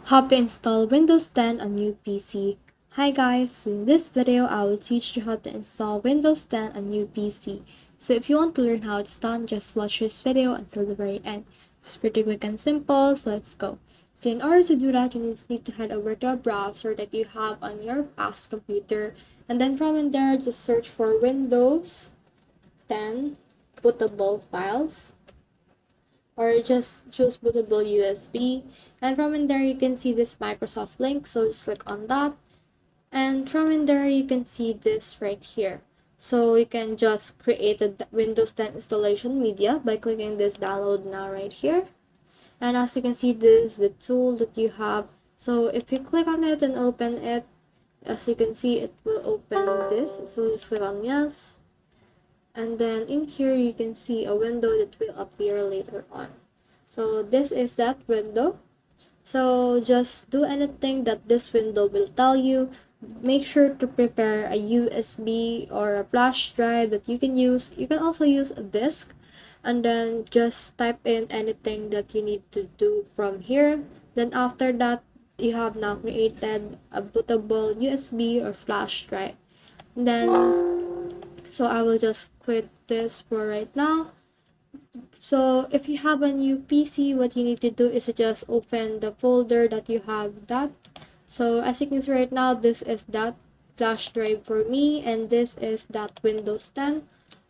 How to install Windows 10 on new PC. Hi guys, in this video I will teach you how to install Windows 10 on new PC. So if you want to learn how it's done, just watch this video until the very end. It's pretty quick and simple, so let's go. So in order to do that, you just need to head over to a browser that you have on your past computer, and then from in there just search for Windows 10 bootable files, or just choose bootable USB, and from in there you can see this Microsoft link, so just click on that, and from in there you can see this right here. So you can just create a Windows 10 installation media by clicking this download now right here, and as you can see, this is the tool that you have. So if you click on it and open it, as you can see, it will open this, so just click on yes, and then in here you can see a window that will appear later on. So this is that window. So just do anything that this window will tell you. Make sure to prepare a USB or a flash drive that you can use. You can also use a disk, and then just type in anything that you need to do from here. Then after that, you have now created a bootable USB or flash drive. Then so I will just quit this for right now. So if you have a new PC, what you need to do is to just open the folder that you have that. So as you can see right now, this is that flash drive for me, and this is that Windows 10.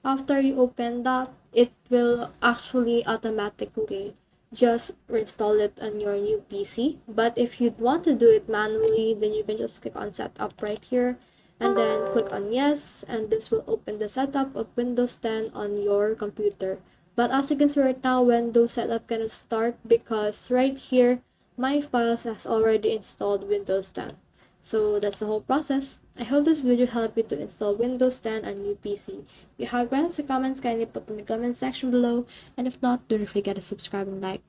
After you open that, it will actually automatically just install it on your new PC. But if you'd want to do it manually, then you can just click on setup right here, and then click on yes, and this will open the setup of Windows 10 on your computer. But as you can see right now, Windows setup cannot start because right here my files has already installed Windows 10. So that's the whole process. I hope this video helped you to install Windows 10 on new PC. If you have questions or comments, kindly put them in the comment section below, and if not, don't forget to subscribe and like.